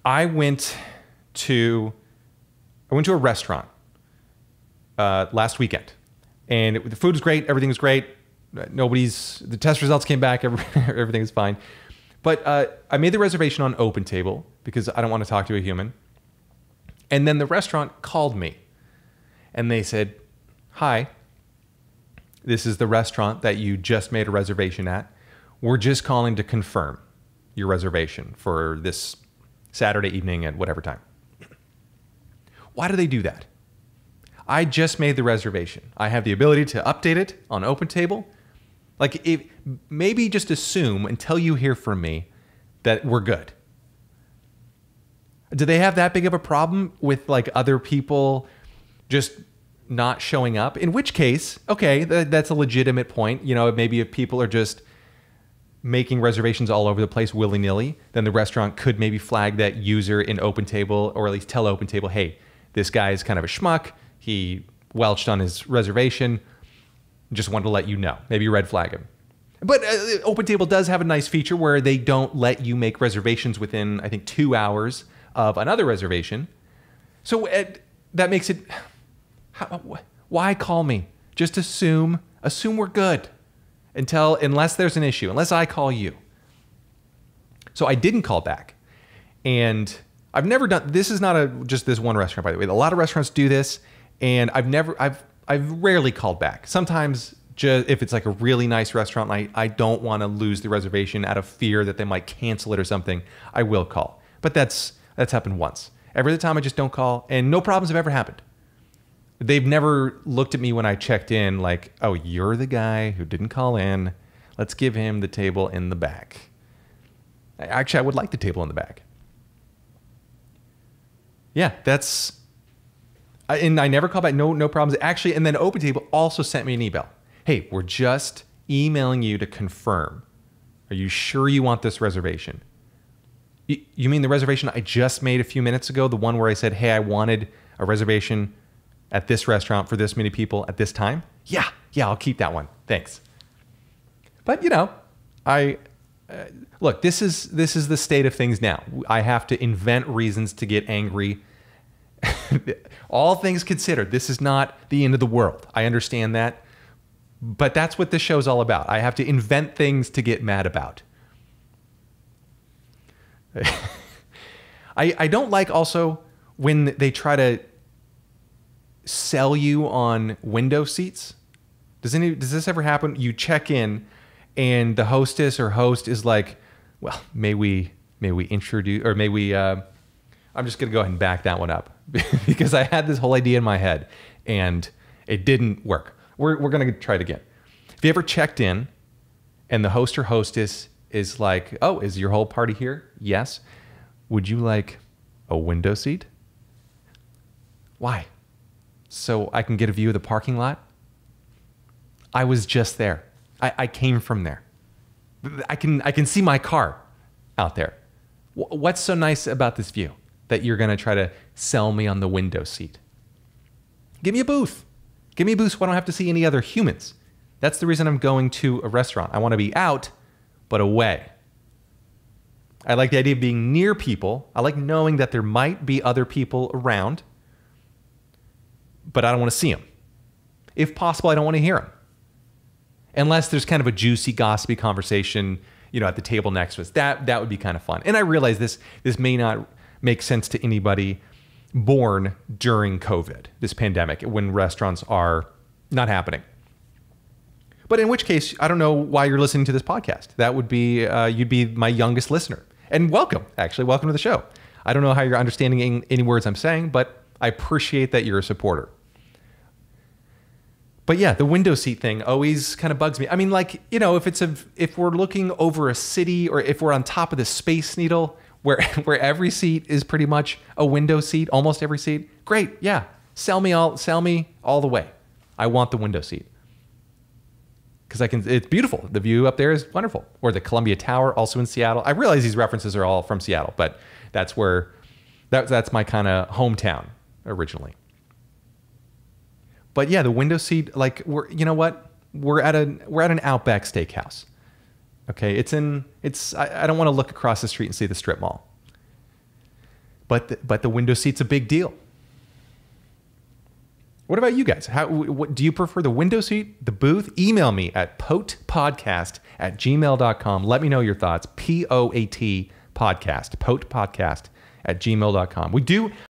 I went to a restaurant last weekend, and the food was great. Everything was great. The test results came back. Everything is fine. But I made the reservation on OpenTable because I don't want to talk to a human. And then the restaurant called me, and they said, "Hi, this is the restaurant that you just made a reservation at. We're just calling to confirm your reservation for this Saturday evening at whatever time." Why do they do that? I just made the reservation. I have the ability to update it on OpenTable. Maybe just assume until you hear from me that we're good. Do they have that big of a problem with other people just not showing up? In which case, okay, that's a legitimate point. Maybe if people are just making reservations all over the place willy-nilly, then the restaurant could maybe flag that user in OpenTable, or at least tell OpenTable, hey, this guy is kind of a schmuck. He welched on his reservation. Just wanted to let you know. Maybe red flag him. But OpenTable does have a nice feature where they don't let you make reservations within, I think, 2 hours of another reservation. So that makes it... Why call me? Just assume we're good unless there's an issue, unless I call you. So I didn't call back. And I've never done... This is not just this one restaurant, by the way. A lot of restaurants do this, and I've rarely called back. Sometimes, just if it's a really nice restaurant, I don't want to lose the reservation out of fear that they might cancel it or something, I will call. But that's happened once. Every other time I just don't call, and no problems have ever happened. They've never looked at me when I checked in oh, you're the guy who didn't call in. Let's give him the table in the back. Actually, I would like the table in the back. Yeah, that's... And I never call back, no problems. Actually, and then OpenTable also sent me an email. Hey, we're just emailing you to confirm. Are you sure you want this reservation? You mean the reservation I just made a few minutes ago? The one where I said, hey, I wanted a reservation at this restaurant for this many people at this time? Yeah, I'll keep that one. Thanks. But, look, this is the state of things now. I have to invent reasons to get angry. All things considered, this is not the end of the world. I understand that. But that's what this show's all about. I have to invent things to get mad about. I don't like also when they try to sell you on window seats. Does this ever happen? You check in and the hostess or host is like, well, may we introduce, or I'm just going to go ahead and back that one up because I had this whole idea in my head and it didn't work. We're going to try it again. If you ever checked in and the host or hostess is like, oh, is your whole party here? Yes. Would you like a window seat? Why? So I can get a view of the parking lot? I was just there. I came from there. I can see my car out there. What's so nice about this view that you're going to try to sell me on the window seat? Give me a booth. Give me a booth so I don't have to see any other humans. That's the reason I'm going to a restaurant. I want to be out, but away. I like the idea of being near people. I like knowing that there might be other people around, but I don't want to see them. If possible, I don't want to hear them. Unless there's kind of a juicy, gossipy conversation, at the table next to us. That would be kind of fun. And I realize this may not make sense to anybody born during COVID, this pandemic, when restaurants are not happening. But in which case, I don't know why you're listening to this podcast. That would be, you'd be my youngest listener. And welcome to the show. I don't know how you're understanding any words I'm saying, but I appreciate that you're a supporter. But yeah, the window seat thing always kind of bugs me. I mean, if we're looking over a city or if we're on top of the Space Needle where every seat is pretty much a window seat, almost every seat, great, yeah. Sell me all the way. I want the window seat. Because it's beautiful. The view up there is wonderful. Or the Columbia Tower, also in Seattle. I realize these references are all from Seattle, but that's my kind of hometown originally. But yeah, the window seat, we're at an Outback Steakhouse. Okay, I don't want to look across the street and see the strip mall. but the window seat's a big deal. What about you guys? What do you prefer, the window seat, the booth? Email me at potpodcast@gmail.com. Let me know your thoughts. POAT podcast, potpodcast@gmail.com.